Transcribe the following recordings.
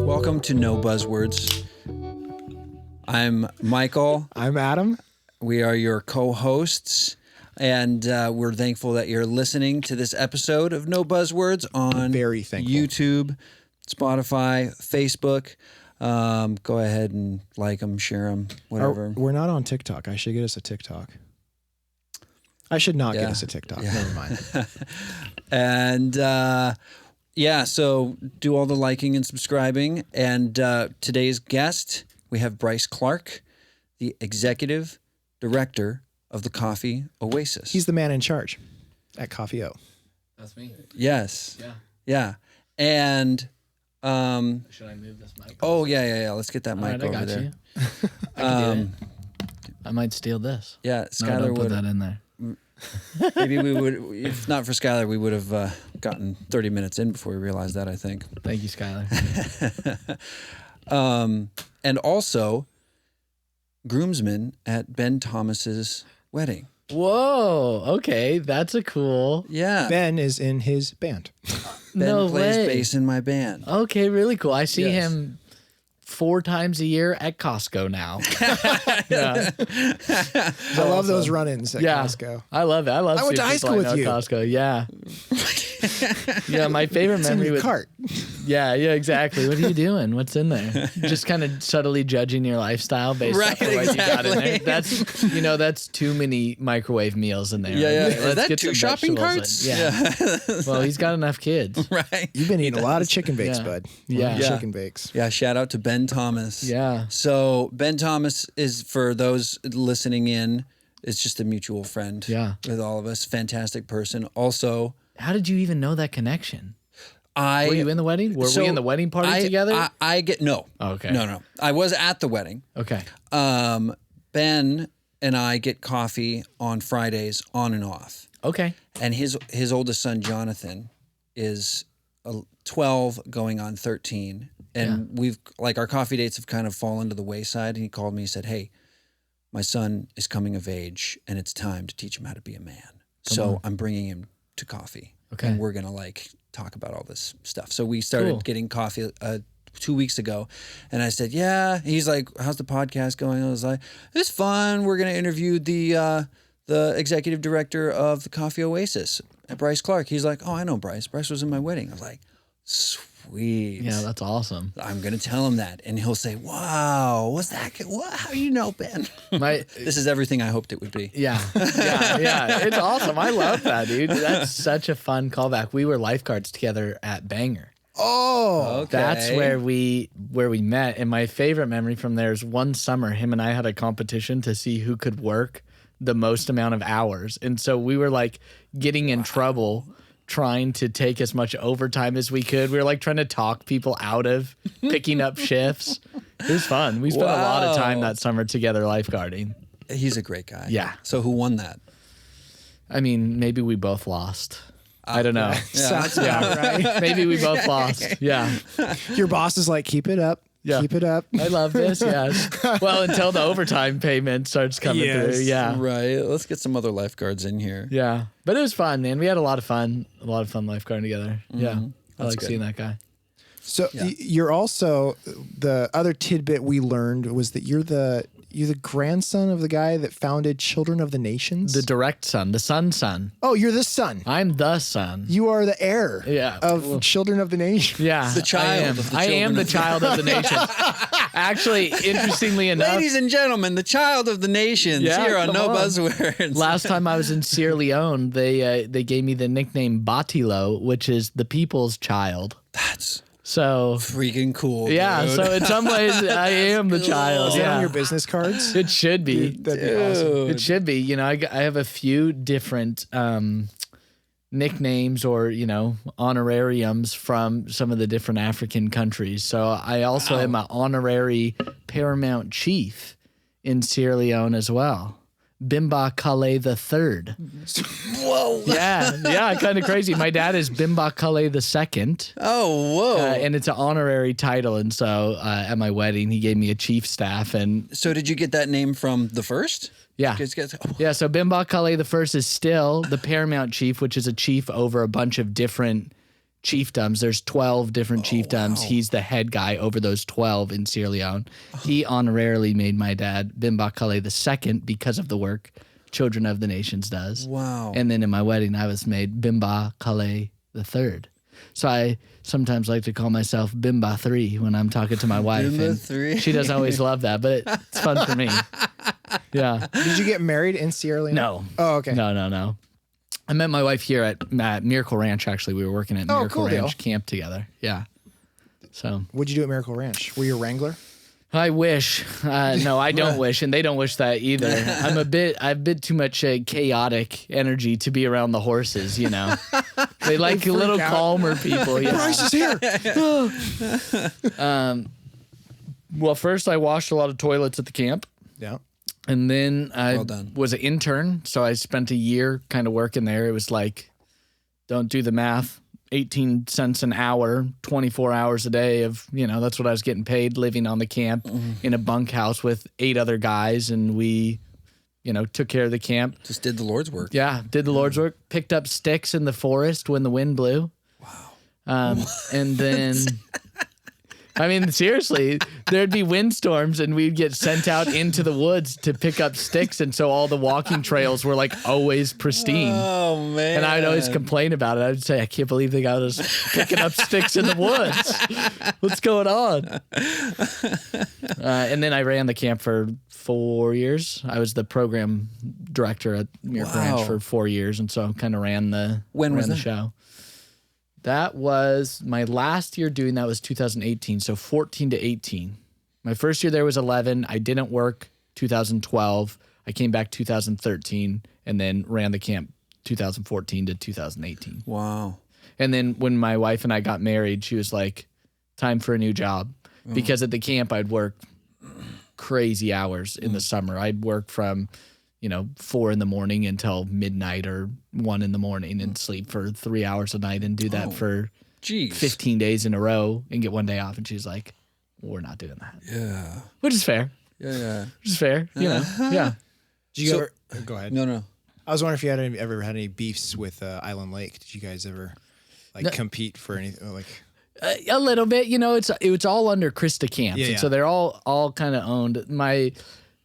Welcome to No Buzzwords. I'm Michael. I'm Adam. We are your co-hosts, and we're thankful that you're listening to this episode of No Buzzwords on Very thankful. YouTube, Spotify, Facebook. Go ahead and like them, share them, whatever. We're not on TikTok. I should get us a TikTok. I should not get us a TikTok. Yeah. Never mind. And so do all the liking and subscribing. And today's guest, we have Bryce Clark, the executive director of the Coffee Oasis. He's the man in charge at Coffee O. That's me. Yes. Yeah. Yeah. And Should I move this mic? oh yeah. Let's get that mic All right, over I got there. you. I can do it. I might steal this. Yeah, No, Skylar don't put would. that in there. Maybe we would, if not for Skylar, we would have gotten 30 minutes in before we realized that, I think. Thank you, Skylar. And also, groomsman at Ben Thomas's wedding. Whoa. Okay, that's a cool. Yeah. Ben is in his band. Ben no plays way. bass in my band. Okay, really cool. I see Yes. him 4 times a year at Costco now. Yeah. I love those run-ins at Yeah. Costco. I love it. I love I went to seeing high people school I know with at you. Costco. Yeah. Yeah, my favorite It's in memory your with cart. Yeah, exactly. What are you doing? What's in there? Just kind of subtly judging your lifestyle based Right, off of what you got in there. exactly. That's too many microwave meals in there. Yeah. Let's Is that get 2 some shopping vegetables carts? in. Yeah. Well, he's got enough kids. Right. You've been eating a lot of chicken bakes, Yeah. bud. Yeah. A lot of Yeah. chicken bakes. Yeah, shout out to Ben Thomas. Yeah. So Ben Thomas is, for those listening in, is just a mutual friend. Yeah. With all of us. Fantastic person. Also, How did you even know that connection? I Were you in the wedding? Were we in the wedding party together? I get no. Okay. No. I was at the wedding. Okay. Ben and I get coffee on Fridays on and off. Okay. And his oldest son Jonathan is 12 going on 13. And we've our coffee dates have kind of fallen to the wayside, and he called me and said, "Hey, my son is coming of age and it's time to teach him how to be a man. So I'm bringing him to coffee." Okay. And we're going to talk about all this stuff. So we started getting coffee 2 weeks ago, and I said, "Yeah." He's like, "How's the podcast going?" I was like, "It's fun. We're going to interview the executive director of the Coffee Oasis, Bryce Clark." He's like, "Oh, I know Bryce. Bryce was in my wedding." I was like, "Sweet. Yeah, that's awesome. I'm going to tell him that." And he'll say, "Wow, what's that? What? How do you know, Ben?" This is everything I hoped it would be. Yeah. It's awesome. I love that, dude. That's such a fun callback. We were lifeguards together at Banger. Oh, Okay. That's where we met. And my favorite memory from there is one summer, him and I had a competition to see who could work the most amount of hours. And so we were getting in trouble trying to take as much overtime as we could. We were trying to talk people out of picking up shifts. It was fun. We spent a lot of time that summer together lifeguarding. He's a great guy. Yeah. So who won that? I mean, maybe we both lost. I don't know. sounds about right. Maybe we both lost. Yeah. Your boss is like, keep it up. Yeah. Keep it up. I love this. Yes. Well, until the overtime payment starts coming Yes. through. Yeah. Right. Let's get some other lifeguards in here. Yeah. But it was fun, man. We had a lot of fun lifeguarding together. Yeah. I like good. seeing that guy. So you're also, the other tidbit we learned was that you're the grandson of the guy that founded Children of the Nations. The direct son, the son. Oh, you're the son. I'm the son. You are the heir of Children of the Nations. Yeah. The child of the I am children the of the child of the nation. Actually, interestingly enough, Ladies and gentlemen, the child of the nations Yeah, here on come No on. Buzzwords. last time I was in Sierra Leone, they gave me the nickname Batilo, which is the people's child. That's So freaking cool. yeah, dude. so in some ways I am the child. Is that Yeah. on your business cards? It should be. That'd be awesome. It should be. You know, I have a few different nicknames or, honorariums from some of the different African countries. So I also am an honorary paramount chief in Sierra Leone as well. Bimba Kale the Third. Whoa. Yeah, kind of crazy. My dad is Bimba Kale the Second. Oh, whoa. And it's an honorary title. And so at my wedding, he gave me a chief staff. And so did you get that name from the first? yeah. Yeah, so Bimba Kale the First is still the paramount chief, which is a chief over a bunch of different chiefdoms. There's 12 different chiefdoms. Wow. He's the head guy over those 12 in Sierra Leone. He honorarily made my dad Bimba Kale the Second because of the work Children of the Nations does. Wow. And then in my wedding, I was made Bimba Kale the Third. So I sometimes like to call myself Bimba 3 when I'm talking to my wife. Bimba 3. She doesn't always love that, but it's fun for me. Yeah. Did you get married in Sierra Leone? No. Oh, okay. No. I met my wife here at Miracle Ranch, actually. We were working at Miracle Ranch camp together. Yeah. So. What'd you do at Miracle Ranch? Were you a wrangler? I wish. No, I don't wish, and they don't wish that either. I have a bit too much chaotic energy to be around the horses, you know. They like little calmer people. Yeah. Bryce is here. Well, first I washed a lot of toilets at the camp. Yeah. And then I was an intern, so I spent a year kind of working there. It was like, don't do the math, 18 cents an hour, 24 hours a day of, that's what I was getting paid living on the camp in a bunkhouse with 8 other guys. And we, took care of the camp. Just did the Lord's work. Yeah, did the Lord's work. Picked up sticks in the forest when the wind blew. Wow. And then... I mean, seriously, there'd be windstorms and we'd get sent out into the woods to pick up sticks. And so all the walking trails were like always pristine. Oh, man. And I'd always complain about it. I'd say, I can't believe they got us picking up sticks in the woods. What's going on? And then I ran the camp for 4 years. I was the program director at Miracle Ranch for 4 years. And so kind of ran the show. That was my last year doing that was 2018, so 14 to 18. My first year there was 11. I didn't work 2012. I came back 2013 and then ran the camp 2014 to 2018. Wow. And then when my wife and I got married, she was like, time for a new job. Because at the camp I'd work crazy hours in the summer. I'd work from 4 in the morning until midnight or 1 in the morning and sleep for 3 hours a night and do that for 15 days in a row and get 1 day off. And she's like, we're not doing that. Yeah. Which is fair. Yeah. Which is fair. Yeah. Did you ever go ahead? No. I was wondering if you ever had any beefs with Island Lake. Did you guys ever compete for anything? A little bit. It's all under Krista Camps. Yeah. And so they're all kind of owned.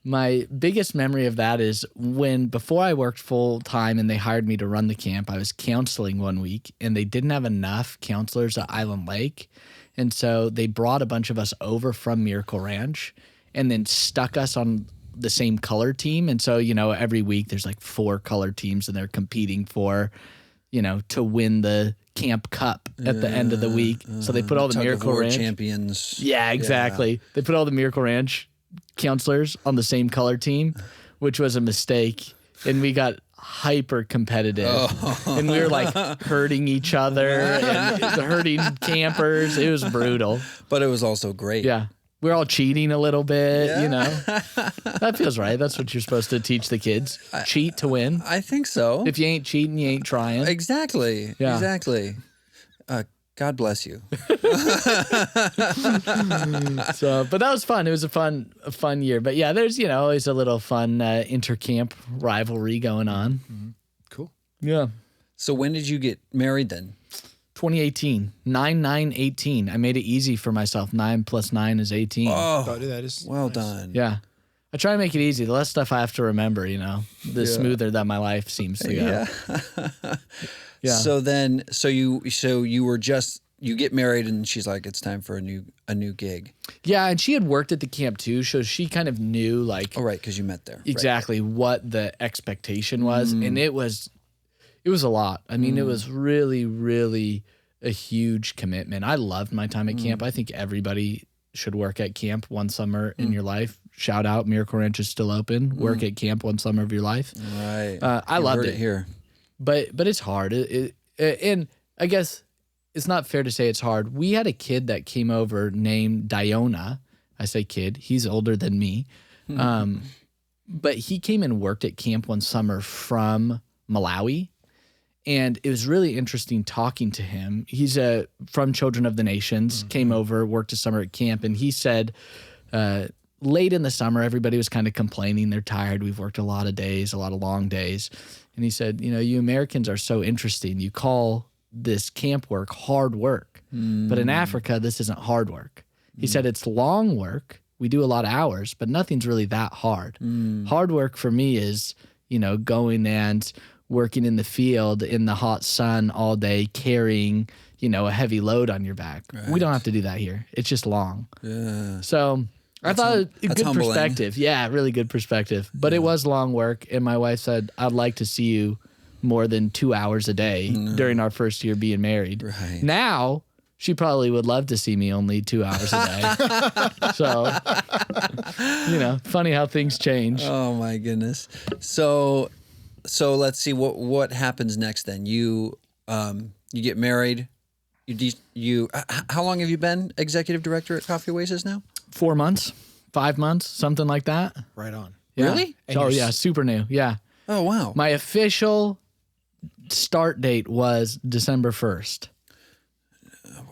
My biggest memory of that is before I worked full time and they hired me to run the camp, I was counseling one week and they didn't have enough counselors at Island Lake. And so they brought a bunch of us over from Miracle Ranch and then stuck us on the same color team. And so, every week there's like 4 color teams and they're competing for, to win the camp cup at the end of the week. So they put all the Miracle Ranch champions. Yeah, exactly. Yeah. They put all the Miracle Ranch counselors on the same color team, which was a mistake. And we got hyper competitive and we were like hurting each other and hurting campers. It was brutal. But it was also great. Yeah. We're all cheating a little bit, That feels right. That's what you're supposed to teach the kids. Cheat to win. I think so. If you ain't cheating, you ain't trying. Exactly. Yeah. Exactly. God bless you. But that was fun. It was a fun year. But yeah, there's always a little fun intercamp rivalry going on. Mm-hmm. Cool. Yeah. So when did you get married then? 2018. 9/9/18. I made it easy for myself. 9 + 9 is 18. Oh, that is well nice. done. Yeah. I try to make it easy. The less stuff I have to remember, the smoother that my life seems to go. Yeah. Yeah. So you get married and she's like, it's time for a new gig. Yeah, and she had worked at the camp too, so she kind of knew Oh, right, because you met there. Exactly what the expectation was, and it was a lot. I mean, it was really, really a huge commitment. I loved my time at camp. I think everybody should work at camp one summer in your life. Shout out, Miracle Ranch is still open. Work at camp one summer of your life. Right. I loved it here. But it's hard. And I guess it's not fair to say it's hard. We had a kid that came over named Diona. I say kid. He's older than me. But he came and worked at camp one summer from Malawi. And it was really interesting talking to him. He's from Children of the Nations, came over, worked a summer at camp. And he said late in the summer, everybody was kind of complaining. They're tired. We've worked a lot of days, a lot of long days. And he said, you Americans are so interesting. You call this camp work hard work. But in Africa, this isn't hard work. He said it's long work. We do a lot of hours, but nothing's really that hard. Hard work for me is, going and working in the field in the hot sun all day, carrying, a heavy load on your back. Right. We don't have to do that here. It's just long. Yeah. So I thought a good humbling perspective. Yeah, really good perspective. But it was long work. And my wife said, I'd like to see you more than 2 hours a day during our first year being married. Right. Now, she probably would love to see me only 2 hours a day. So, funny how things change. Oh my goodness. So let's see what happens next then. You get married. You how long have you been executive director at Coffee Oasis now? 4 months, 5 months, something like that. Right on. Yeah. Really? Yeah, super new. Yeah. Oh wow. My official start date was December 1st.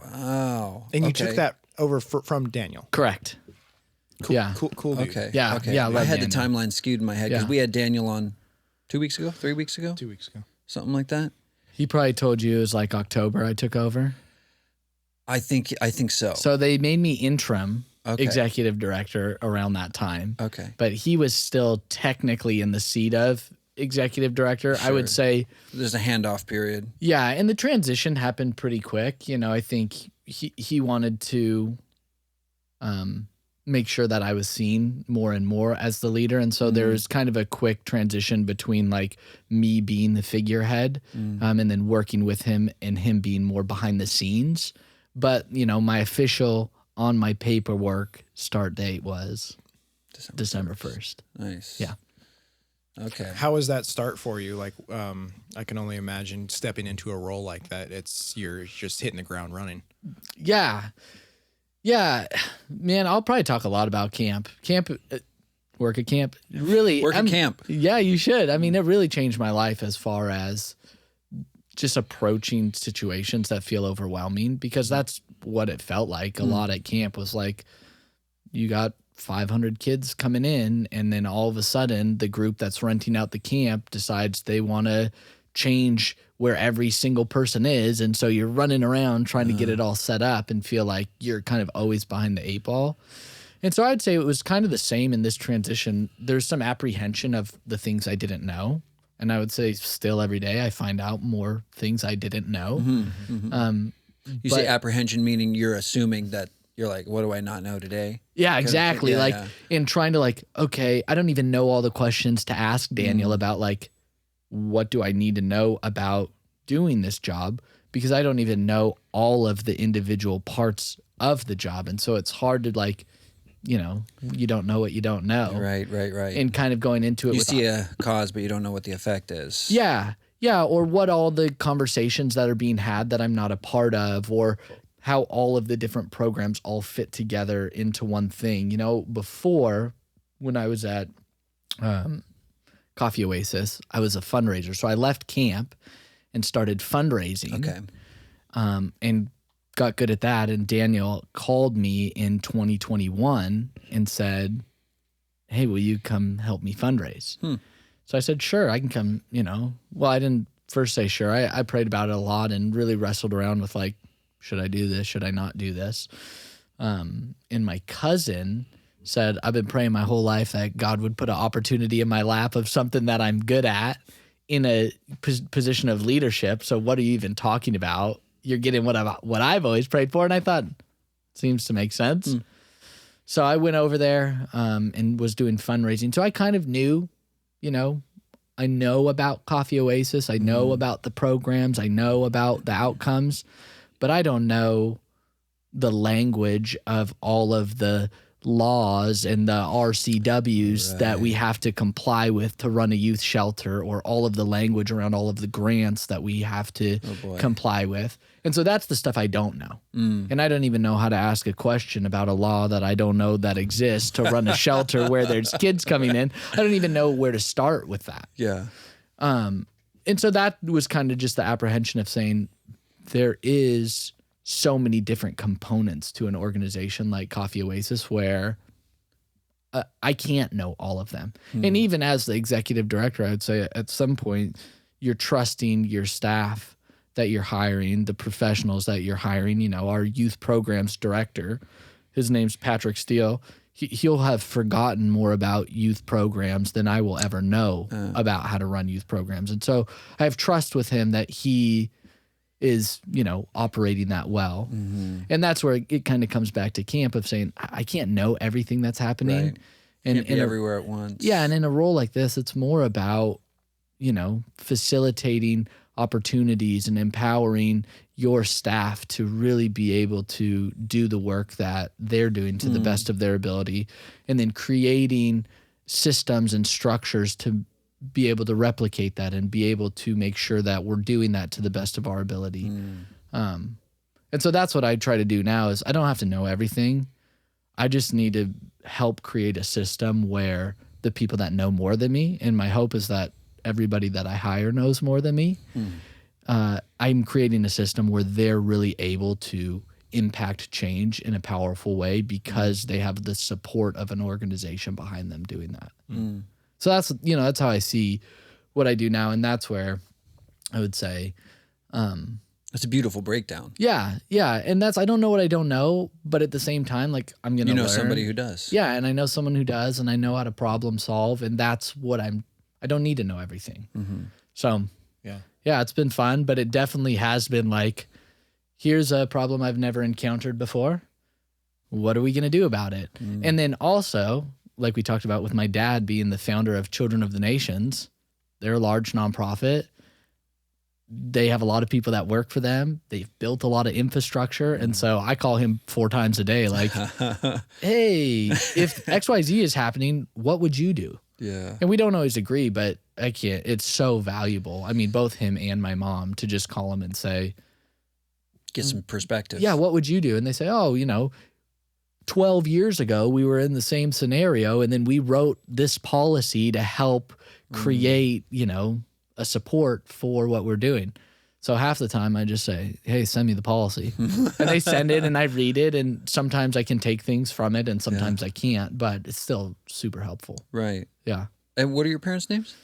Wow. And you took that over from Daniel. Correct. Cool, yeah. Cool dude. Okay. Yeah. Okay. Yeah. I had Daniel. the timeline skewed in my head because we had Daniel on 2 weeks ago, 3 weeks ago, 2 weeks ago, something like that. He probably told you it was like October I took over. I think so. So they made me interim executive director around that time. Okay. But he was still technically in the seat of executive director. Sure. I would say there's a handoff period. Yeah, and the transition happened pretty quick. I think he wanted to make sure that I was seen more and more as the leader. And so there was kind of a quick transition between like me being the figurehead and then working with him and him being more behind the scenes. But, my official on my paperwork start date was December 1st. Nice. Yeah. Okay. How was that start for you? Like, I can only imagine stepping into a role like that. You're just hitting the ground running. Yeah. Yeah, man, I'll probably talk a lot about camp. Work at camp. Really. Work at camp. Yeah, you should. I mean, it really changed my life as far as just approaching situations that feel overwhelming, because that's what it felt like a lot at camp was like, you got 500 kids coming in, and then all of a sudden the group that's renting out the camp decides they want to change where every single person is. And so you're running around trying to get it all set up and feel like you're kind of always behind the 8 ball. And so I'd say it was kind of the same in this transition. There's some apprehension of the things I didn't know. And I would say still every day I find out more things I didn't know. You say apprehension, meaning you're assuming that you're like, what do I not know today? Yeah, exactly. In trying to okay, I don't even know all the questions to ask Daniel about what do I need to know about doing this job, because I don't even know all of the individual parts of the job. And so it's hard to you don't know what you don't know. Right. And kind of going into it. You see a cause, but you don't know what the effect is. Yeah. Yeah. Or what all the conversations that are being had that I'm not a part of, or how all of the different programs all fit together into one thing. Before, when I was at Coffee Oasis, I was a fundraiser. So I left camp and started fundraising. Okay. And got good at that. And Daniel called me in 2021 and said, hey, will you come help me fundraise? So I said, sure, I can come, Well, I didn't first say sure. I prayed about it a lot and really wrestled around with should I do this? Should I not do this? And my cousin said, I've been praying my whole life that God would put an opportunity in my lap of something that I'm good at in a position of leadership. So what are you even talking about? You're getting what I've always prayed for. And I thought, seems to make sense. So I went over there and was doing fundraising. So I kind of knew, I know about Coffee Oasis. I know about the programs. I know about the outcomes. But I don't know the language of all of the laws and the RCWs that we have to comply with to run a youth shelter, or all of the language around all of the grants that we have to comply with. And so that's the stuff I don't know. And I don't even know how to ask a question about a law that I don't know that exists to run a shelter where there's kids coming in. I don't even know where to start with that. Yeah. And so that was kind of just the apprehension of saying there is so many different components to an organization like Coffee Oasis where I can't know all of them. And even as the executive director, I would say at some point you're trusting your staff that you're hiring, the professionals that you're hiring. You know, our youth programs director, his name's Patrick Steele. He'll have forgotten more about youth programs than I will ever know about how to run youth programs. And so I have trust with him that he is, you know, operating that well. And that's where it kind of comes back to camp of saying, I can't know everything that's happening. Right. And Can't be everywhere at once. Yeah. And in a role like this, it's more about, you know, facilitating opportunities and empowering your staff to really be able to do the work that they're doing to the best of their ability, and then creating systems and structures to be able to replicate that and be able to make sure that we're doing that to the best of our ability. And so that's what I try to do now is I don't have to know everything. I just need to help create a system where the people that know more than me, and my hope is that everybody that I hire knows more than me. I'm creating a system where they're really able to impact change in a powerful way because they have the support of an organization behind them doing that. So that's, you know, that's how I see what I do now. And that's where I would say, it's a beautiful breakdown. yeah. And that's, I don't know what I don't know, but at the same time, like I'm going to learn. Somebody who does. Yeah. And I know someone who does, and I know how to problem solve. And that's what I don't need to know everything. So yeah, it's been fun, but it definitely has been like, here's a problem I've never encountered before. What are we going to do about it? And then also, like we talked about with my dad being the founder of Children of the Nations, they're a large nonprofit. They have a lot of people that work for them. They've built a lot of infrastructure. And so I call him 4 times a day, like, hey, if XYZ is happening, what would you do? Yeah. And we don't always agree, but I can't. It's so valuable. I mean, both him and my mom to just call him and say, get some perspective. Yeah, what would you do? And they say, oh, you know, 12 years ago, we were in the same scenario, and then we wrote this policy to help create, you know, a support for what we're doing. So half the time I just say, hey, send me the policy. And they send it and I read it, and sometimes I can take things from it and sometimes I can't, but it's still super helpful. Right. Yeah. And what are your parents' names?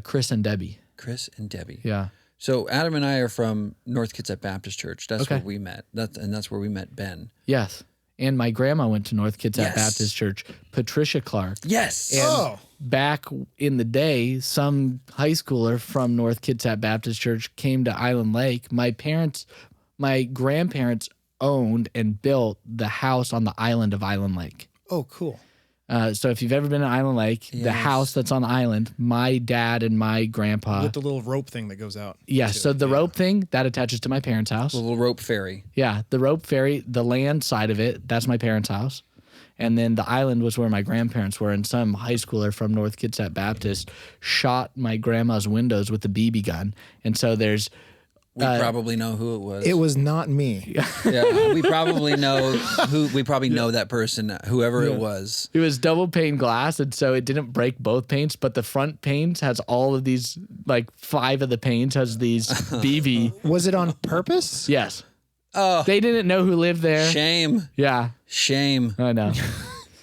Chris and Debbie. Chris and Debbie. Yeah. So Adam and I are from North Kitsap Baptist Church. That's where we met. That's where we met Ben. Yes. And my grandma went to North Kitsap Yes. Baptist Church, Patricia Clark. Yes. And back in the day, some high schooler from North Kitsap Baptist Church came to Island Lake. My grandparents owned and built the house on the island of Island Lake. Oh, cool. So if you've ever been to Island Lake, the house that's on the island, my dad and my grandpa. With the little rope thing that goes out. Yeah, so the rope thing, that attaches to my parents' house. The little rope ferry. Yeah, the rope ferry, the land side of it, that's my parents' house. And then the island was where my grandparents were, and some high schooler from North Kitsap Baptist shot my grandma's windows with a BB gun. And so there's... We probably know who it was. It was not me. Yeah, we probably know who. We probably know that person, whoever it was. It was double pane glass, and so it didn't break both panes, but the front panes has all of these, like 5 of the panes has these BB. Was it on purpose? Yes. Oh, They didn't know who lived there. shame, Yeah, shame. I know.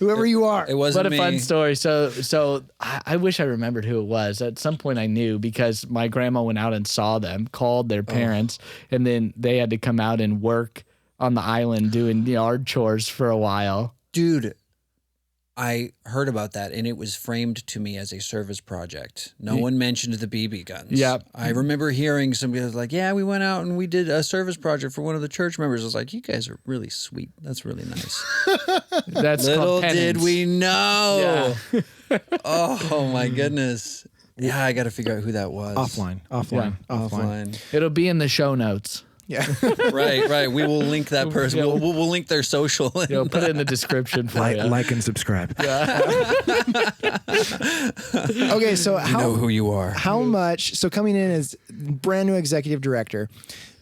Whoever you are. It wasn't What a me. fun story. So I wish I remembered who it was. At some point I knew because my grandma went out and saw them, called their parents, and then they had to come out and work on the island doing yard chores for a while. Dude, I heard about that, and it was framed to me as a service project. No one mentioned the BB guns. Yep. I remember hearing somebody was like, yeah, we went out and we did a service project for one of the church members. I was like, you guys are really sweet. That's really nice. That's Little called did penance. we know. Yeah. Oh, my goodness. Yeah, I got to figure out who that was. Offline. Yeah. Offline. Offline. It'll be in the show notes. Yeah. Right. We will link that person. Yeah, We'll link their social. Put it in the description for you. Like and subscribe. Okay, so You know who you are. How much? So coming in as brand new executive director,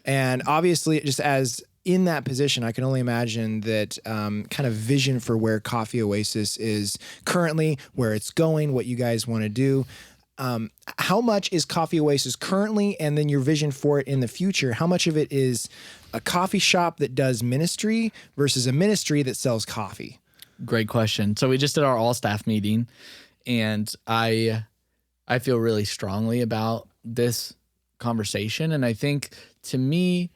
and obviously just as in that position, I can only imagine that kind of vision for where Coffee Oasis is currently, where it's going, what you guys want to do. How much is Coffee Oasis currently, and then your vision for it in the future? How much of it is a coffee shop that does ministry versus a ministry that sells coffee? Great question. So we just did our all staff meeting, and I feel really strongly about this conversation. And I think, to me,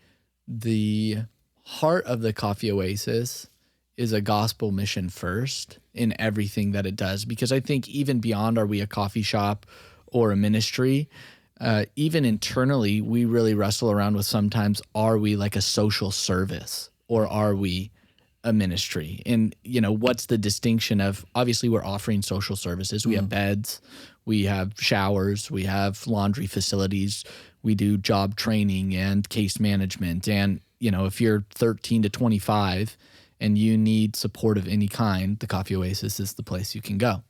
the heart of the Coffee Oasis is a gospel mission first in everything that it does. Because I think even beyond, are we a coffee shop or a ministry, even internally, we really wrestle around with sometimes, are we like a social service or are we a ministry? And, what's the distinction of, obviously we're offering social services. We have beds, we have showers, we have laundry facilities, we do job training and case management. And, if you're 13 to 25 and you need support of any kind, the Coffee Oasis is the place you can go.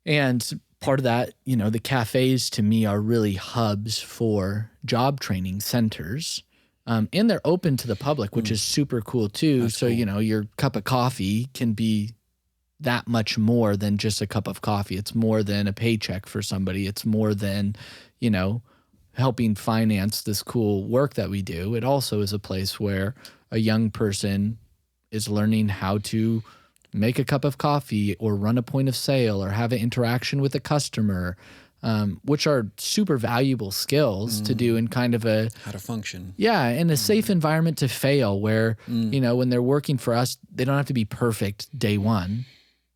And part of that, the cafes to me are really hubs for job training centers. And they're open to the public, which is super cool too. That's cool. Your cup of coffee can be that much more than just a cup of coffee. It's more than a paycheck for somebody. It's more than, helping finance this cool work that we do. It also is a place where a young person is learning how to make a cup of coffee or run a point of sale or have an interaction with a customer, which are super valuable skills to do in kind of how to function. Yeah, in a safe environment to fail where, when they're working for us, they don't have to be perfect day one.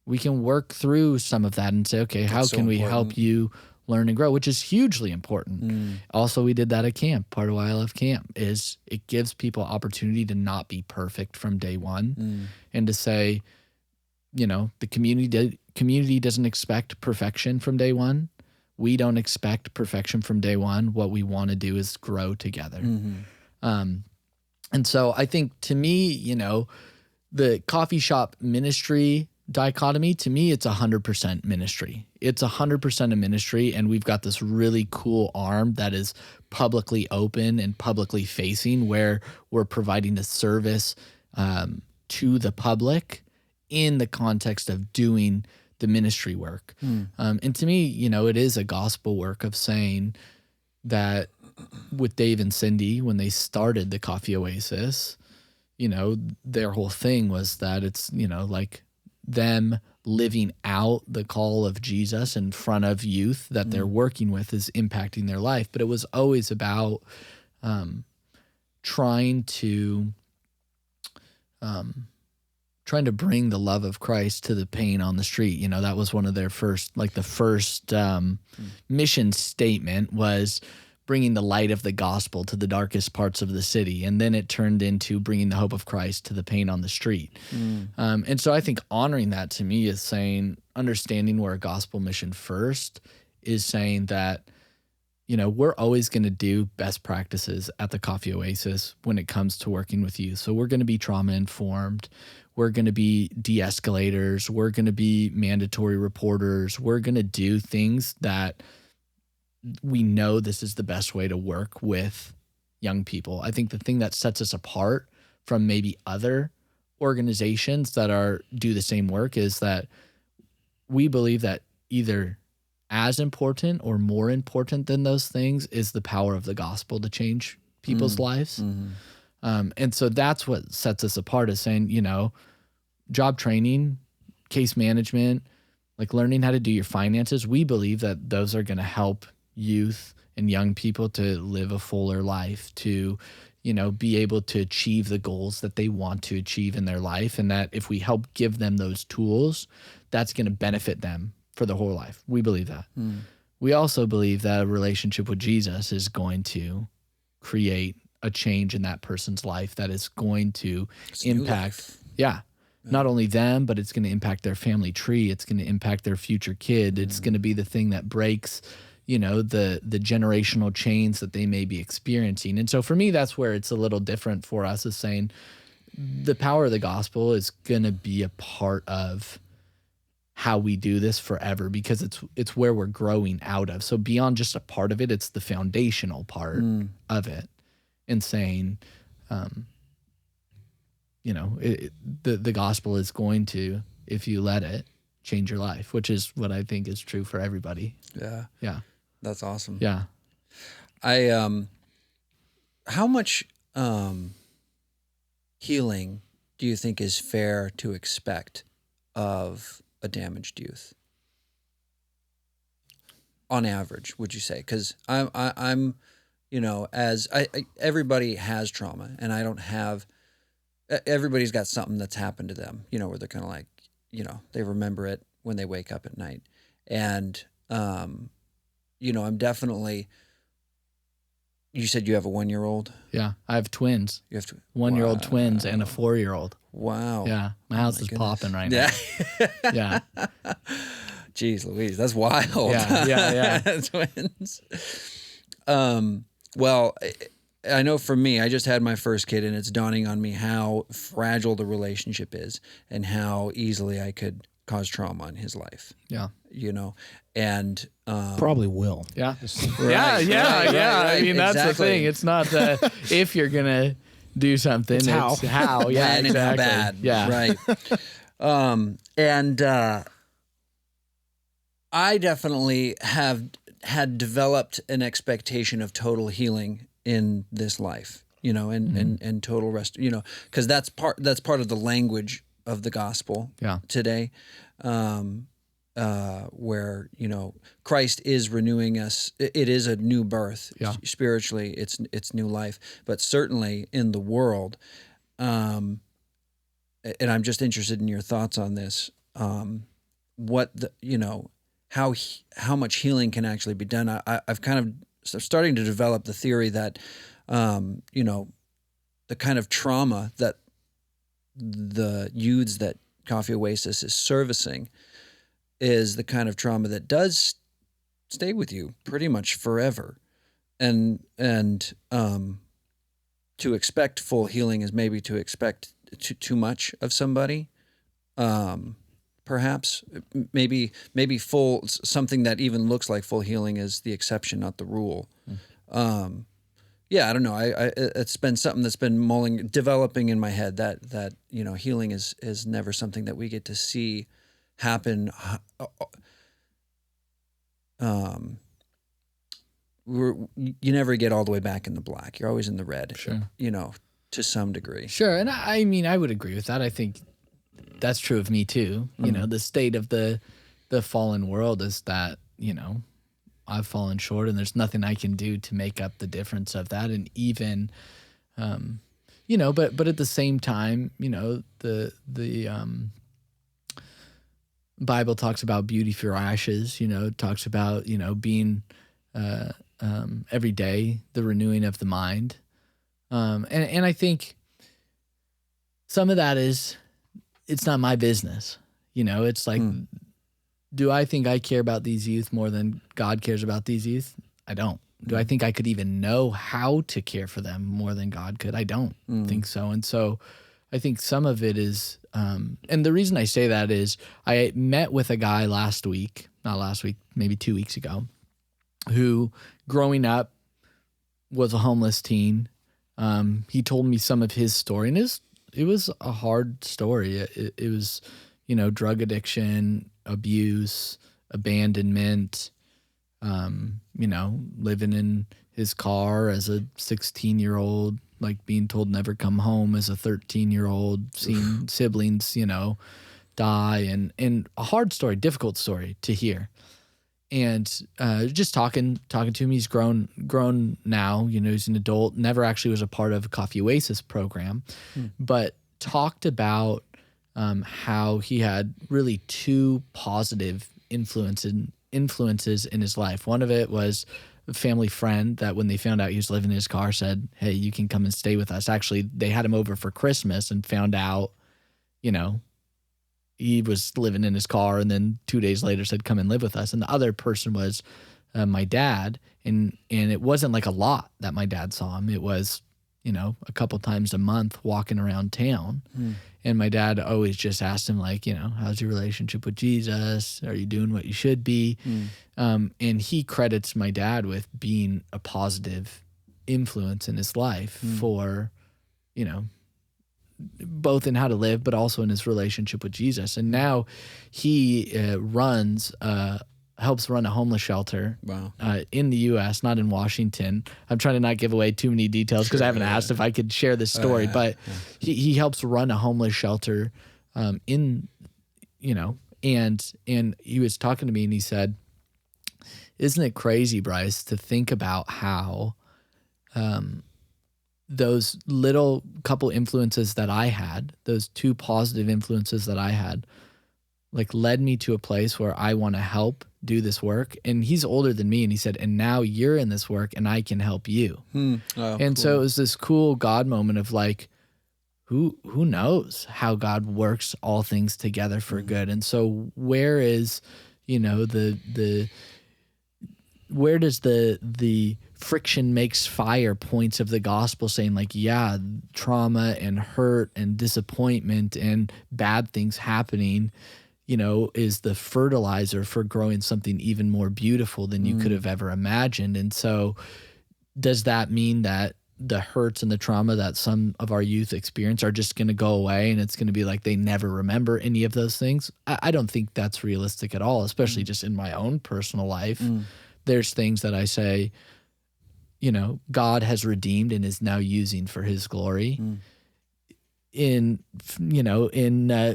We can work through some of that and say, okay, how can we help you learn and grow, which is hugely important. Also, we did that at camp. Part of why I love camp is it gives people opportunity to not be perfect from day one and to say, the community doesn't expect perfection from day one. We don't expect perfection from day one. What we want to do is grow together. And so I think, to me, the coffee shop ministry dichotomy, to me, it's 100% ministry. It's 100% a ministry, and we've got this really cool arm that is publicly open and publicly facing, where we're providing the service to the public in the context of doing the ministry work. And to me, it is a gospel work of saying that with Dave and Cindy, when they started the Coffee Oasis, their whole thing was that it's, like them living out the call of Jesus in front of youth that they're working with is impacting their life. But it was always about trying to bring the love of Christ to the pain on the street. That was one of their first mission statement was bringing the light of the gospel to the darkest parts of the city. And then it turned into bringing the hope of Christ to the pain on the street. And so I think honoring that, to me, is saying, understanding we're a gospel mission first is saying that, we're always going to do best practices at the Coffee Oasis when it comes to working with youth. So we're going to be trauma informed. We're going to be de-escalators. We're going to be mandatory reporters. We're going to do things that we know this is the best way to work with young people. I think the thing that sets us apart from maybe other organizations that do the same work is that we believe that either as important or more important than those things is the power of the gospel to change people's lives. And so that's what sets us apart, is saying, job training, case management, like learning how to do your finances. We believe that those are going to help youth and young people to live a fuller life, to, be able to achieve the goals that they want to achieve in their life. And that if we help give them those tools, that's going to benefit them for their whole life. We believe that. We also believe that a relationship with Jesus is going to create a change in that person's life that is going to impact, not only them, but it's going to impact their family tree. It's going to impact their future kid. It's going to be the thing that breaks, the generational chains that they may be experiencing. And so for me, that's where it's a little different for us, is saying the power of the gospel is going to be a part of how we do this forever, because it's where we're growing out of. So beyond just a part of it, it's the foundational part of it, and saying, the gospel is going to, if you let it, change your life, which is what I think is true for everybody. Yeah. Yeah. That's awesome. Yeah. How much healing do you think is fair to expect of a damaged youth? On average, would you say? Because I'm, everybody has trauma, and I don't have. Everybody's got something that's happened to them, where they're kind of like, they remember it when they wake up at night, and I'm definitely. You said you have a 1-year-old? Yeah, I have twins. You have 1-year-old twins and a 4-year-old. Wow. Yeah, my house is popping right now. Yeah. Jeez Louise, that's wild. Yeah. Twins. Well, I know for me, I just had my first kid, and it's dawning on me how fragile the relationship is and how easily I could cause trauma in his life. Yeah. And probably will. Yeah. Right, Yeah. I mean, that's exactly. the thing. It's not if you're going to do something, it's how. Yeah, when exactly. and how bad. Yeah. Right. I definitely have had developed an expectation of total healing in this life, and total rest, because that's part of the language of the gospel today, where, Christ is renewing us. It is a new birth. Spiritually, it's new life, but certainly in the world. And I'm just interested in your thoughts on this. What how much healing can actually be done. I've kind of starting to develop the theory that, the kind of trauma that the youths that Coffee Oasis is servicing is the kind of trauma that does stay with you pretty much forever. And to expect full healing is maybe to expect too much of somebody. Perhaps maybe full, something that even looks like full healing is the exception, not the rule. I don't know. It's been something that's been developing in my head that healing is never something that we get to see happen. You never get all the way back in the black. You're always in the red. Sure. To some degree. Sure, and I mean, I would agree with that. I think that's true of me too. The state of the fallen world is that, I've fallen short, and there's nothing I can do to make up the difference of that. And even, but at the same time, the Bible talks about beauty for ashes. It talks about being every day the renewing of the mind, and I think some of that is, it's not my business. It's like, do I think I care about these youth more than God cares about these youth? I don't. Do I think I could even know how to care for them more than God could? I don't think so. And so I think some of it is, and the reason I say that is I met with a guy maybe 2 weeks ago, who growing up was a homeless teen. He told me some of his story, and it was a hard story. It was, drug addiction, abuse, abandonment, living in his car as a 16-year-old, like being told never come home as a 13-year-old, seeing siblings, die, and a hard story, difficult story to hear. And just talking to him, he's grown now, he's an adult, never actually was a part of a Coffee Oasis program, but talked about how he had really two positive influences in his life. One of it was a family friend that when they found out he was living in his car said, "Hey, you can come and stay with us." Actually, they had him over for Christmas and found out, he was living in his car, and then 2 days later said, "Come and live with us." And the other person was my dad, and it wasn't like a lot that my dad saw him. It was, a couple times a month walking around town. And my dad always just asked him, like, how's your relationship with Jesus? Are you doing what you should be? And he credits my dad with being a positive influence in his life for, both in how to live, but also in his relationship with Jesus. And now he helps run a homeless shelter in the U.S., not in Washington. I'm trying to not give away too many details because I haven't asked if I could share this story, but he helps run a homeless shelter and he was talking to me and he said, isn't it crazy, Bryce, to think about how those little couple influences that I had, those two positive influences that I had, like led me to a place where I want to help do this work. And he's older than me. And he said, and now you're in this work and I can help you. So it was this cool God moment of like, who knows how God works all things together for good. And so where is, where does the friction makes fire points of the gospel saying like, yeah, trauma and hurt and disappointment and bad things happening, is the fertilizer for growing something even more beautiful than you could have ever imagined. And so does that mean that the hurts and the trauma that some of our youth experience are just going to go away and it's going to be like they never remember any of those things? I don't think that's realistic at all, especially just in my own personal life. There's things that I say, God has redeemed and is now using for his glory. In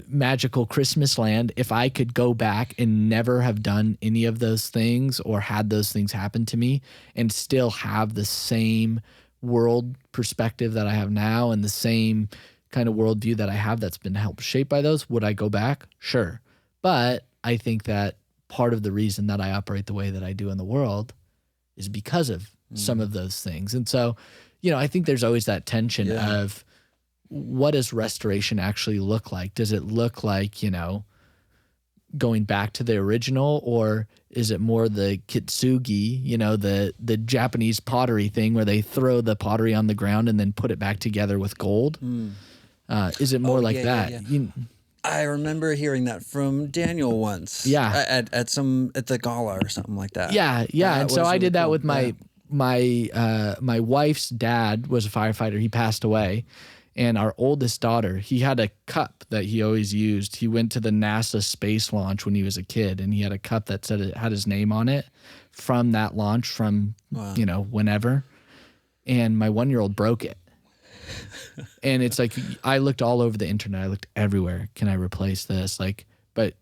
magical Christmas land, if I could go back and never have done any of those things or had those things happen to me and still have the same world perspective that I have now and the same kind of worldview that I have that's been helped shape by those, would I go back? Sure. But I think that part of the reason that I operate the way that I do in the world is because of some of those things. And so, I think there's always that tension of what does restoration actually look like? Does it look like, going back to the original, or is it more the kintsugi, the Japanese pottery thing where they throw the pottery on the ground and then put it back together with gold? Is it more like that? Yeah. I remember hearing that from Daniel once. Yeah. At the gala or something like that. Yeah. And so I did that with my wife's dad was a firefighter. He passed away. And our oldest daughter, he had a cup that he always used. He went to the NASA space launch when he was a kid, and he had a cup that said it had his name on it from that launch from, whenever. And my 1-year-old broke it. And it's like, I looked all over the internet. I looked everywhere. Can I replace this? But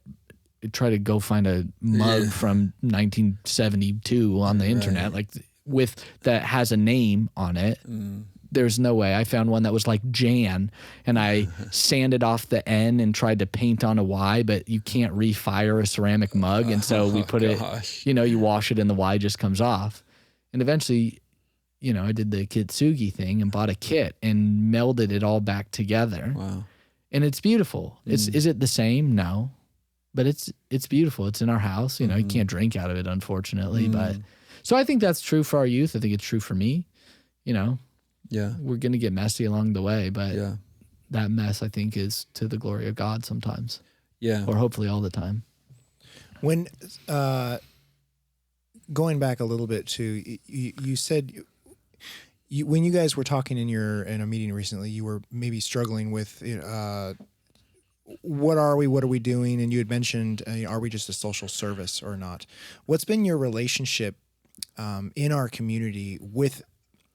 try to go find a mug from 1972 on the internet, with that has a name on it. There's no way. I found one that was like Jan, and I sanded off the N and tried to paint on a Y, but you can't refire a ceramic mug. And so we put it, you wash it and the Y just comes off. And eventually, I did the kintsugi thing and bought a kit and melded it all back together. Wow. And it's beautiful. Is it the same? No, but it's beautiful. It's in our house. You can't drink out of it, unfortunately. But so I think that's true for our youth. I think it's true for me. Yeah. We're going to get messy along the way, but that mess, I think, is to the glory of God sometimes. Yeah. Or hopefully all the time. When, going back a little bit to, you said when you guys were talking in a meeting recently, you were maybe struggling with, what are we doing? And you had mentioned, are we just a social service or not? What's been your relationship in our community with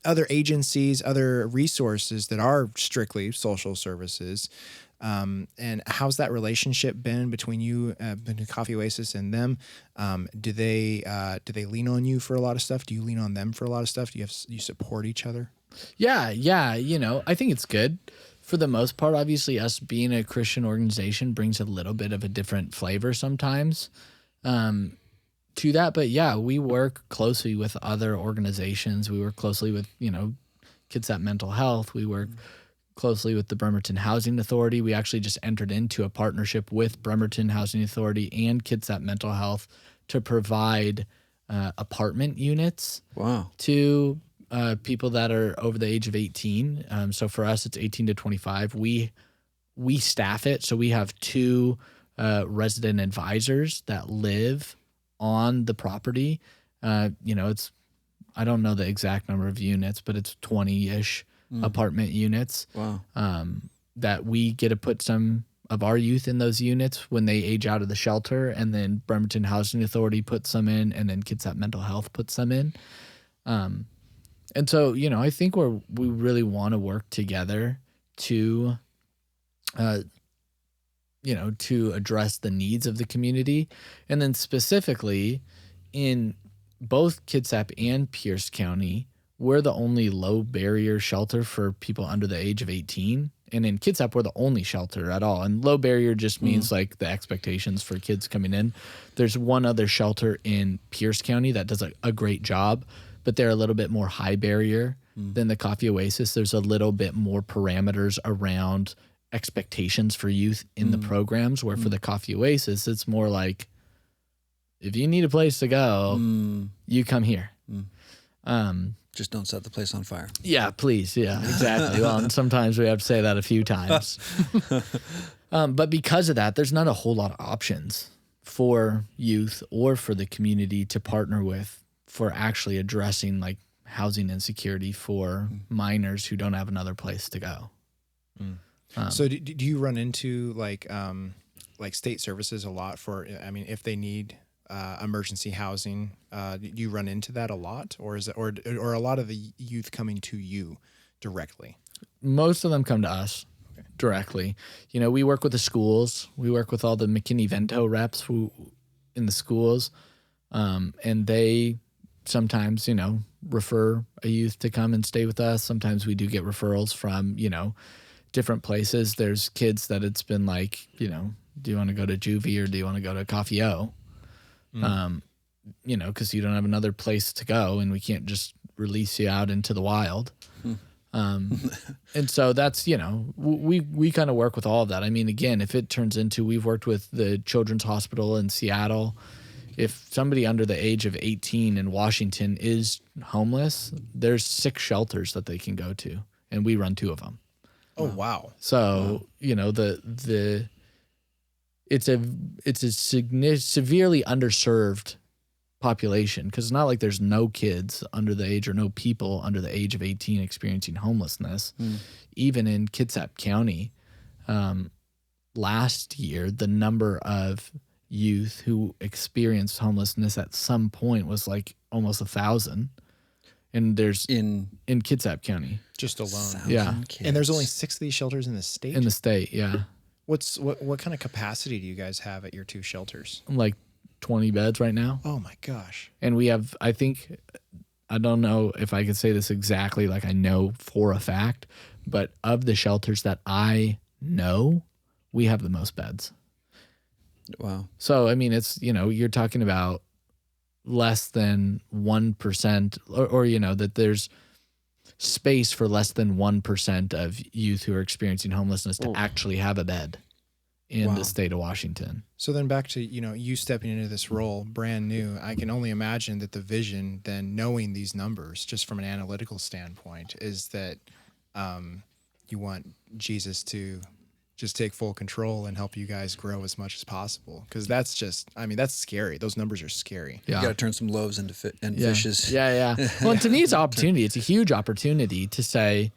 other agencies, other resources that are strictly social services, and how's that relationship been between you, between Coffee Oasis and them? Do they lean on you for a lot of stuff? Do you lean on them for a lot of stuff? Do you support each other? Yeah. I think it's good for the most part. Obviously, us being a Christian organization brings a little bit of a different flavor sometimes. To that, but yeah, we work closely with other organizations. We work closely with, Kids At Mental Health. We work closely with the Bremerton Housing Authority. We actually just entered into a partnership with Bremerton Housing Authority and Kids At Mental Health to provide apartment units. Wow. To people that are over the age of 18. So for us, it's 18 to 25. We staff it. So we have 2 resident advisors that live on the property. It's, I don't know the exact number of units, but it's 20-ish apartment units. Wow. That we get to put some of our youth in those units when they age out of the shelter, and then Bremerton Housing Authority puts them in, and then Kitsap Mental Health puts them in. And so, I think we really want to work together to, to address the needs of the community. And then specifically in both Kitsap and Pierce County, we're the only low barrier shelter for people under the age of 18. And in Kitsap, we're the only shelter at all. And low barrier just means like the expectations for kids coming in. There's one other shelter in Pierce County that does a great job, but they're a little bit more high barrier than the Coffee Oasis. There's a little bit more parameters around expectations for youth in the programs, where for the Coffee Oasis, it's more like, if you need a place to go, you come here. Just don't set the place on fire. Yeah, please. Yeah, exactly. Well, and sometimes we have to say that a few times. But because of that, there's not a whole lot of options for youth or for the community to partner with for actually addressing like housing insecurity for minors who don't have another place to go. So do you run into like state services a lot for, if they need emergency housing, do you run into that a lot, or is it, or a lot of the youth coming to you directly? Most of them come to us directly. We work with the schools. We work with all the McKinney-Vento reps in the schools. And they sometimes, refer a youth to come and stay with us. Sometimes we do get referrals from, different places. There's kids that it's been like, do you want to go to juvie or do you want to go to Coffee O? Because you don't have another place to go and we can't just release you out into the wild. And so that's, we kind of work with all of that. Again, if it turns into, we've worked with the Children's Hospital in Seattle. If somebody under the age of 18 in Washington is homeless, there's 6 shelters that they can go to, and we run 2 of them. Oh, wow. So, it's a severely underserved population, because it's not like there's no kids under the age or no people under the age of 18 experiencing homelessness. Even in Kitsap County, last year, the number of youth who experienced homelessness at some point was like almost 1,000. And there's in Kitsap County just alone. Yeah. Kids. And there's only 6 of these shelters in the state? In the state, yeah. What kind of capacity do you guys have at your 2 shelters? Like 20 beds right now. Oh my gosh. And we have, I don't know if I could say this exactly, like I know for a fact, but of the shelters that I know, we have the most beds. Wow. So, it's, you're talking about less than 1% or that there's space for less than 1% of youth who are experiencing homelessness to actually have a bed in the state of Washington. So then back to, you stepping into this role brand new, I can only imagine that the vision, then knowing these numbers just from an analytical standpoint, is that you want Jesus to just take full control and help you guys grow as much as possible. Because that's just, that's scary. Those numbers are scary. Yeah. You got to turn some loaves into fishes. Yeah. Well, and to me, it's an opportunity. It's a huge opportunity to say,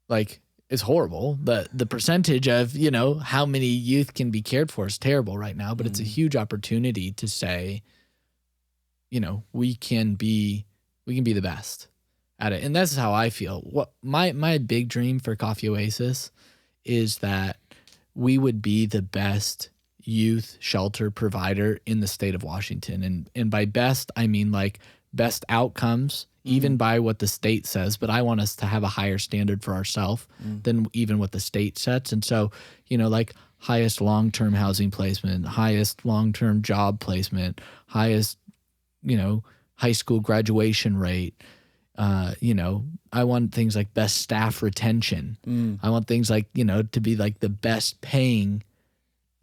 like, it's horrible. The percentage of, how many youth can be cared for is terrible right now, but it's a huge opportunity to say, we can be the best at it. And that's how I feel. What my big dream for Coffee Oasis is that we would be the best youth shelter provider in the state of Washington. And by best, I mean like best outcomes, even by what the state says. But I want us to have a higher standard for ourselves than even what the state sets. And so, like highest long-term housing placement, highest long-term job placement, highest, high school graduation rate. I want things like best staff retention. I want things like, to be like the best paying,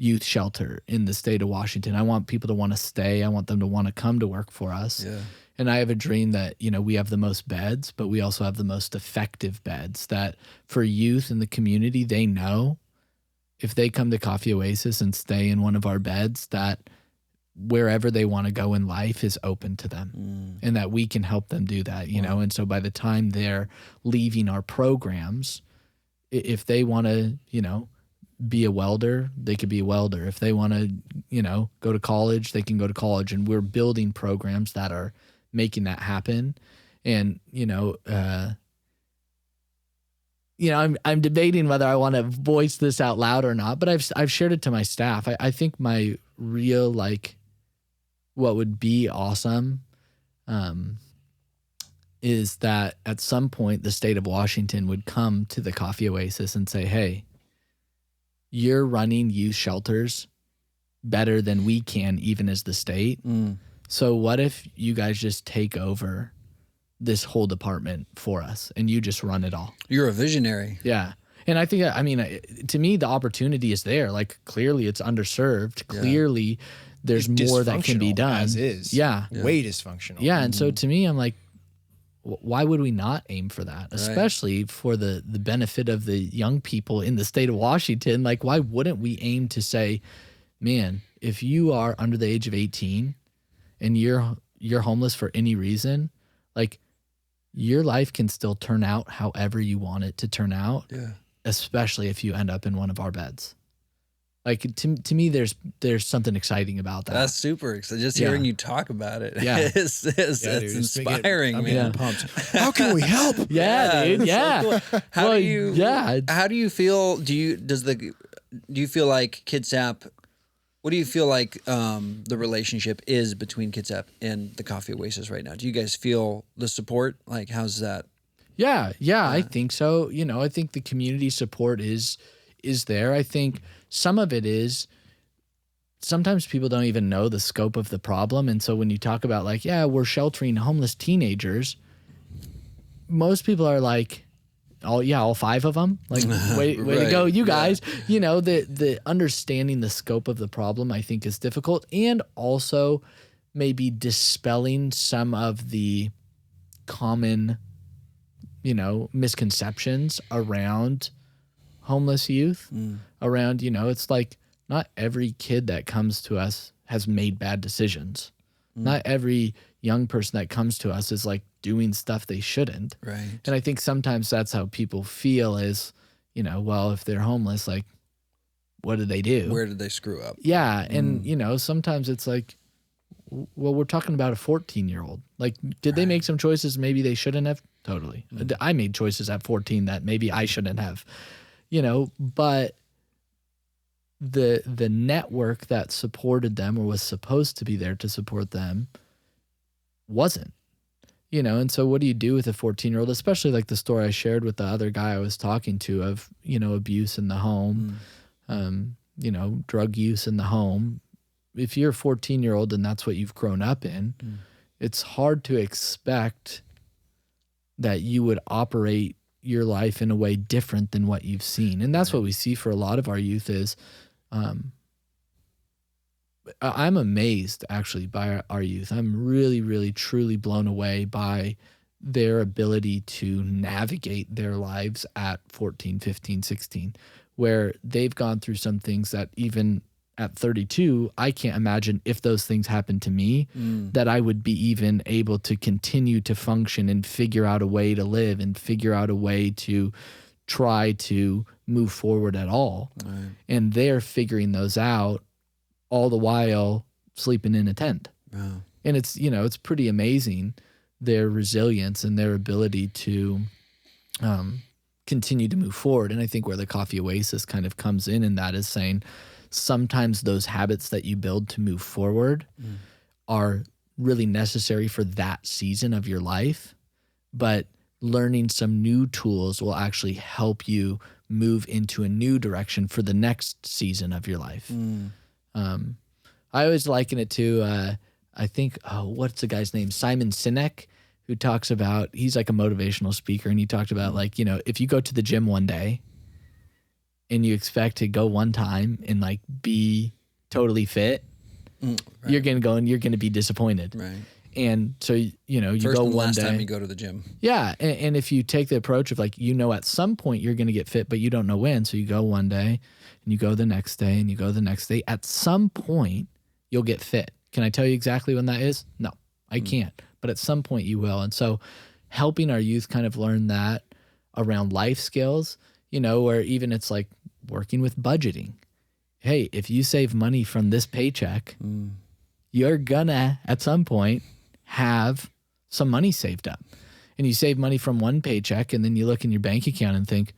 youth shelter in the state of Washington. I want people to want to stay. I want them to want to come to work for us. Yeah. And I have a dream that, we have the most beds, but we also have the most effective beds, that for youth in the community, they know if they come to Coffee Oasis and stay in one of our beds, that wherever they want to go in life is open to them, and that we can help them do that, know? And so by the time they're leaving our programs, if they want to, be a welder, they could be a welder. If they want to, go to college, they can go to college. And we're building programs that are making that happen. And, I'm debating whether I want to voice this out loud or not, but I've shared it to my staff. I think my real, what would be awesome, is that at some point the state of Washington would come to the Coffee Oasis and say, hey, you're running youth shelters better than we can, even as the state. So what if you guys just take over this whole department for us and you just run it all? You're a visionary. Yeah. And I think, to me, the opportunity is there. Clearly it's underserved. Clearly there's more that can be done. As is. Yeah. Way dysfunctional. Yeah. And so to me, I'm like, why would we not aim for that? Especially for the benefit of the young people in the state of Washington. Why wouldn't we aim to say, man, if you are under the age of 18 and you're homeless for any reason, your life can still turn out however you want it to turn out. Yeah. Especially if you end up in one of our beds. To me, there's something exciting about that. That's super exciting. Just hearing you talk about it, it's inspiring. I'm getting pumped. How can we help? Yeah, dude. Yeah. So cool. How do you feel? Do you feel like Kitsap? What do you feel like the relationship is between Kitsap and the Coffee Oasis right now? Do you guys feel the support? How's that? Yeah, I think so. I think the community support is there. I think some of it is sometimes people don't even know the scope of the problem. And so when you talk about we're sheltering homeless teenagers, most people are like, all 5 of them. Way to go, you guys. Yeah. The understanding the scope of the problem, I think, is difficult. And also maybe dispelling some of the common, misconceptions around homeless youth, around, it's not every kid that comes to us has made bad decisions. Not every young person that comes to us is doing stuff they shouldn't. Right. And I think sometimes that's how people feel is, if they're homeless, what did they do? Where did they screw up? Yeah. And, sometimes it's we're talking about a 14-year-old. Did they make some choices maybe they shouldn't have? Totally. I made choices at 14 that maybe I shouldn't have. But the network that supported them or was supposed to be there to support them wasn't, and so what do you do with a 14-year-old, especially the story I shared with the other guy I was talking to of, abuse in the home, drug use in the home. If you're a 14-year-old and that's what you've grown up in, it's hard to expect that you would operate your life in a way different than what you've seen. And that's what we see for a lot of our youth is, I'm amazed actually by our youth. I'm really, really, truly blown away by their ability to navigate their lives at 14, 15, 16, where they've gone through some things that even at 32, I can't imagine if those things happened to me, that I would be even able to continue to function and figure out a way to live and figure out a way to try to move forward at all. Right. And they're figuring those out all the while sleeping in a tent. Wow. And it's, it's pretty amazing, their resilience and their ability to continue to move forward. And I think where the Coffee Oasis kind of comes in that is saying, sometimes those habits that you build to move forward are really necessary for that season of your life, but learning some new tools will actually help you move into a new direction for the next season of your life. I always liken it to, I think, what's the guy's name? Simon Sinek, who talks about, he's a motivational speaker, and he talked about if you go to the gym one day and you expect to go one time and like be totally fit, Right. you're going to go and you're going to be disappointed. Right. And so, you know, you First go and one last day. time you go to the gym. Yeah. And if you take the approach of like, you know, at some point you're going to get fit, but you don't know when. So you go one day and you go the next day and you go the next day. At some point you'll get fit. Can I tell you exactly when that is? No, I can't. But at some point you will. And so helping our youth kind of learn that around life skills, you know, where even it's like working with budgeting. Hey, if you save money from this paycheck, you're gonna at some point have some money saved up. And you save money from one paycheck and then you look in your bank account and think,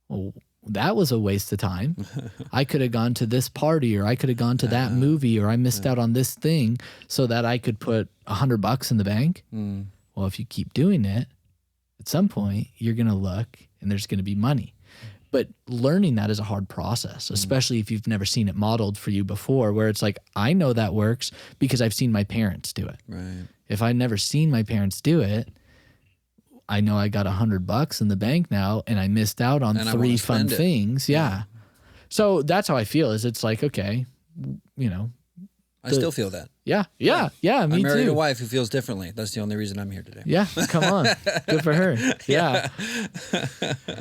well, that was a waste of time. I could have gone to this party, or I could have gone to that movie, or I missed out on this thing so that I could put $100 in the bank. Well, if you keep doing it, at some point you're going to look and there's going to be money. But learning that is a hard process, especially if you've never seen it modeled for you before, where it's like, I know that works because I've seen my parents do it. Right. If I'd never seen my parents do it, I know I got $100 in the bank now and I missed out on And I 3 wanna fun spend it. things. Yeah. So that's how I feel, is it's like, okay, you know, I still feel that. yeah, me I married too. a wife who feels differently. That's the only reason I'm here today. Yeah, come on. Good for her. Yeah.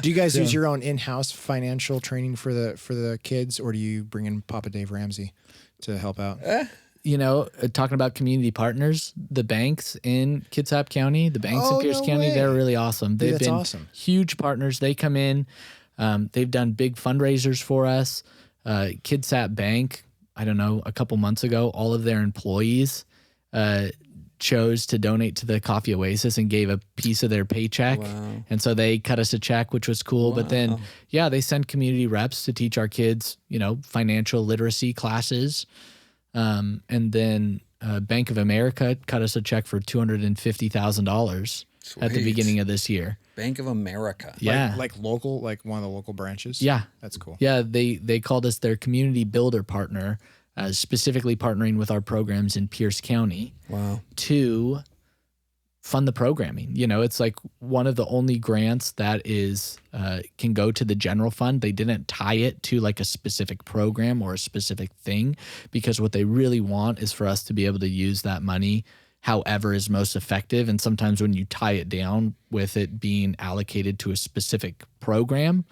Do you guys use your own in-house financial training for the kids, or do you bring in Papa Dave Ramsey to help out? You know, talking about community partners, the banks in Kitsap County, the banks in Pierce no County, way. they're really awesome. They've that's been awesome. huge partners. They come in. They've done big fundraisers for us. Kitsap Bank, I don't know, a couple months ago, all of their employees chose to donate to the Coffee Oasis and gave a piece of their paycheck. Wow. And so they cut us a check, which was cool. But then, yeah, they send community reps to teach our kids, you know, financial literacy classes. And then Bank of America cut us a check for $250,000 at the Sweet. beginning of this year. Bank of America. Yeah. Like local, like one of the local branches? Yeah. That's cool. Yeah, they called us their community builder partner, specifically partnering with our programs in Pierce County Wow. to fund the programming. You know, it's like one of the only grants that is can go to the general fund. They didn't tie it to like a specific program or a specific thing, because what they really want is for us to be able to use that money however is most effective. And sometimes when you tie it down with it being allocated to a specific program,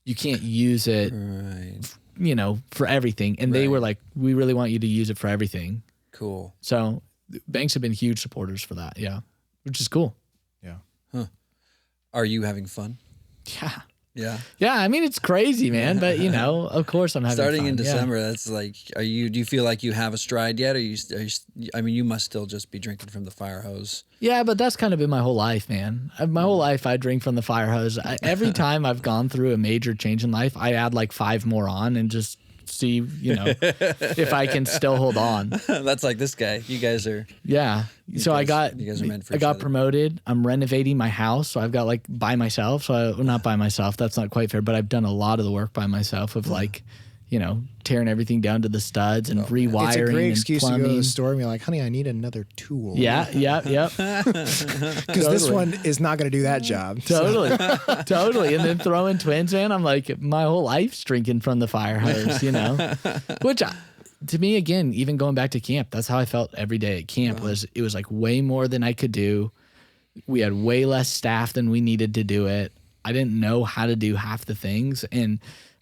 you can't use it, Right. you know, for everything. And they were like, we really want you to use it for everything. Cool. So banks have been huge supporters for that. Yeah. Which is cool. Yeah. Are you having fun? Yeah. Yeah. Yeah. I mean, it's crazy, man. But, you know, of course I'm having Starting fun. in Yeah. December, that's like, do you feel like you have a stride yet? I mean, you must still just be drinking from the fire hose. Yeah, but that's kind of been my whole life, man. My whole life, I drink from the fire hose. Every time I've gone through a major change in life, I add like 5 more on and just see, you know, if I can still hold on. That's like this guy. You guys are. Yeah. So you guys are meant for I each got other. promoted. I'm renovating my house. So I've got like by myself. Well, not by myself. That's not quite fair, but I've done a lot of the work by myself of like, you know, tearing everything down to the studs and rewiring It's a great and excuse to plumbing. go to the store and be like, honey, I need another tool. Yeah, yep. Because this one is not going to do that job. Totally. Totally. And then throwing twins, man, I'm like, my whole life's drinking from the fire hose, you know? Which, to me, again, even going back to camp, that's how I felt every day at camp. It was like way more than I could do. We had way less staff than we needed to do it. I didn't know how to do half the things. And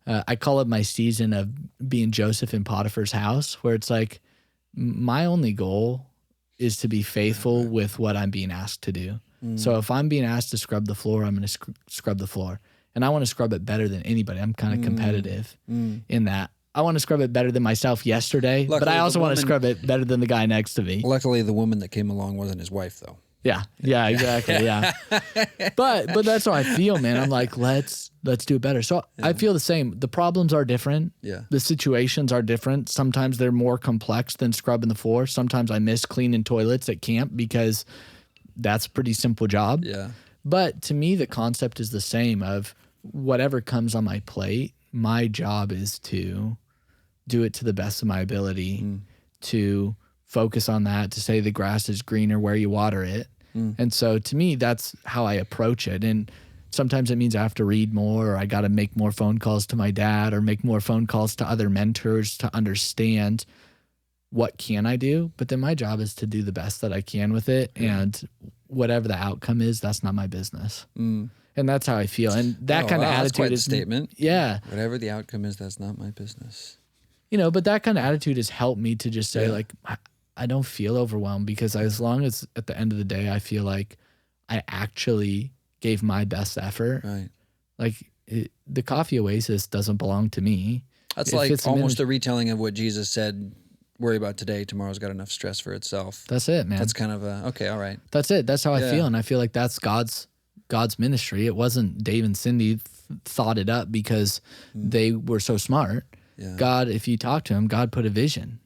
I call it my season of being Joseph in Potiphar's house, where it's like, my only goal is to be faithful with what I'm being asked to do. So if I'm being asked to scrub the floor, I'm going to scrub the floor. And I want to scrub it better than anybody. I'm kind of competitive in that. I want to scrub it better than myself yesterday, but Luckily, I also the want to woman- scrub it better than the guy next to me. Luckily, the woman that came along wasn't his wife, though. Yeah, exactly. Yeah. But that's how I feel, man. I'm like, let's do it better. So I feel the same. The problems are different. Yeah. The situations are different. Sometimes they're more complex than scrubbing the floor. Sometimes I miss cleaning toilets at camp because that's a pretty simple job. Yeah. But to me, the concept is the same of whatever comes on my plate, my job is to do it to the best of my ability, to focus on that, to say the grass is greener where you water it. And so to me, that's how I approach it. And Sometimes it means I have to read more, or I got to make more phone calls to my dad, or make more phone calls to other mentors to understand what can I do. But then my job is to do the best that I can with it. And whatever the outcome is, that's not my business. And that's how I feel. And that kind of attitude that's quite is a statement. Yeah. Whatever the outcome is, that's not my business. But that kind of attitude has helped me to just say, like, I don't feel overwhelmed, because as long as at the end of the day, I feel like I actually gave my best effort. Right. Like the Coffee Oasis doesn't belong to me. That's like almost a retelling of what Jesus said, worry about today, tomorrow's got enough stress for itself. That's it, man. That's kind of okay, all right. That's it. That's how I feel. And I feel like that's God's ministry. It wasn't Dave and Cindy thought it up because they were so smart. Yeah. God, if you talk to him, God put a vision.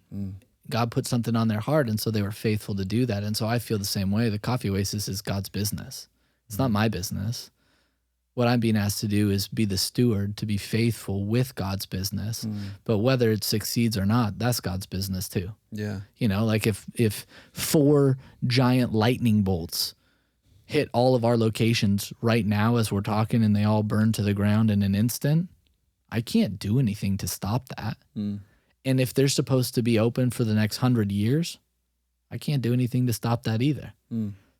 God put something on their heart, and so they were faithful to do that. And so I feel the same way. The Coffee Oasis is God's business. It's not my business. What I'm being asked to do is be the steward, to be faithful with God's business. But whether it succeeds or not, that's God's business too. Yeah. Like if 4 giant lightning bolts hit all of our locations right now as we're talking, and they all burn to the ground in an instant, I can't do anything to stop that. And if they're supposed to be open for the next 100 years, I can't do anything to stop that either.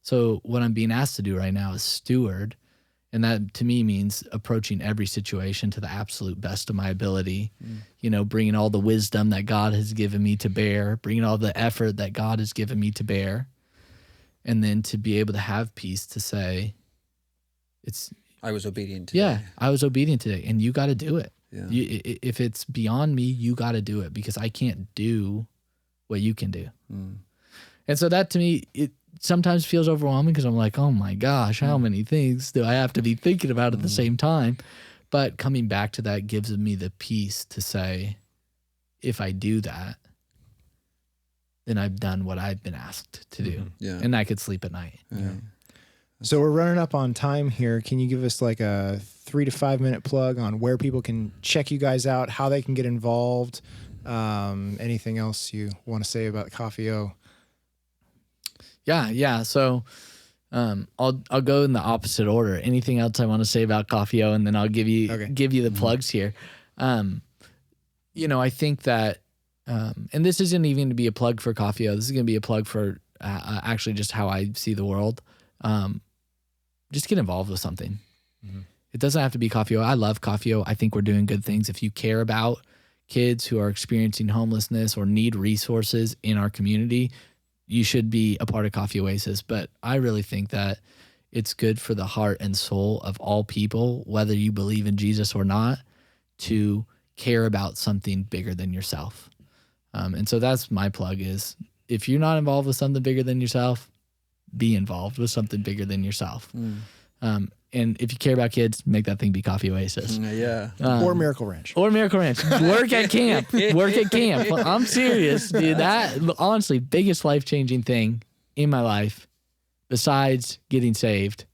So what I'm being asked to do right now is steward. And that to me means approaching every situation to the absolute best of my ability, bringing all the wisdom that God has given me to bear, bringing all the effort that God has given me to bear. And then to be able to have peace to say, I was obedient today. Yeah, I was obedient today, and you got to do it. Yeah. If it's beyond me, you got to do it, because I can't do what you can do. And so that to me, it sometimes feels overwhelming, because I'm like, oh my gosh, how many things do I have to be thinking about at the same time? But coming back to that gives me the peace to say, if I do that, then I've done what I've been asked to do. Yeah. And I could sleep at night. Yeah. So we're running up on time here. Can you give us like a 3 to 5 minute plug on where people can check you guys out, how they can get involved? Anything else you want to say about Coffee O? Yeah. So I'll go in the opposite order. Anything else I want to say about Coffee O, and then I'll give you the plugs here. I think that, and this isn't even to be a plug for Coffee O. This is going to be a plug for actually just how I see the world. Just get involved with something. It doesn't have to be Coffee O. I love Coffee O. I think we're doing good things. If you care about kids who are experiencing homelessness or need resources in our community, you should be a part of Coffee Oasis. But I really think that it's good for the heart and soul of all people, whether you believe in Jesus or not, to care about something bigger than yourself. And so that's my plug is, if you're not involved with something bigger than yourself, be involved with something bigger than yourself. And if you care about kids, make that thing be Coffee Oasis. Or Miracle Ranch. Work at camp. Work at camp. I'm serious, dude. That, honestly, biggest life-changing thing in my life, besides getting saved,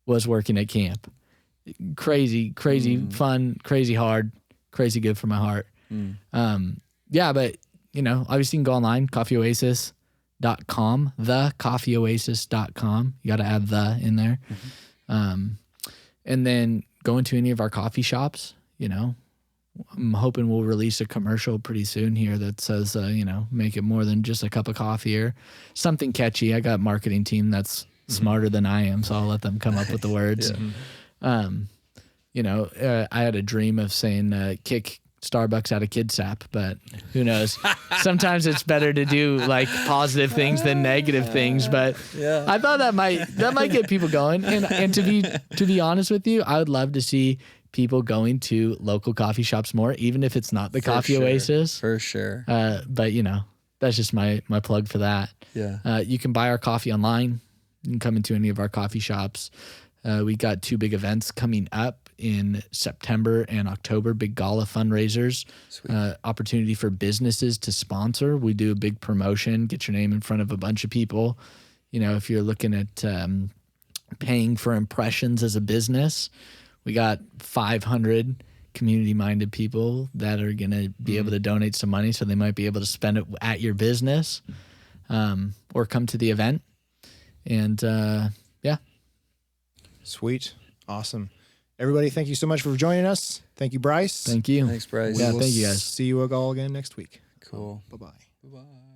was working at camp. Crazy fun, crazy hard, crazy good for my heart. But, obviously you can go online, coffeeoasis.com, thecoffeeoasis.com. You got to add the in there. And then go into any of our coffee shops. I'm hoping we'll release a commercial pretty soon here that says, make it more than just a cup of coffee or something catchy. I got a marketing team that's smarter than I am, so I'll let them come up with the words. I had a dream of saying, kick Starbucks out of KidSap, but who knows? Sometimes it's better to do like positive things than negative things. But I thought that might get people going. And to be honest with you, I would love to see people going to local coffee shops more, even if it's not the Coffee Oasis. For sure. But that's just my plug for that. Yeah. You can buy our coffee online. You can come into any of our coffee shops. We got 2 big events coming up in September and October, big gala fundraisers, opportunity for businesses to sponsor. We do a big promotion, get your name in front of a bunch of people. If you're looking at paying for impressions as a business, we got 500 community-minded people that are going to be able to donate some money, so they might be able to spend it at your business or come to the event. And Sweet. Awesome. Everybody, thank you so much for joining us. Thank you, Bryce. Thank you. Thanks, Bryce. Yeah, thank you guys. See you all again next week. Cool. Bye-bye. Bye-bye.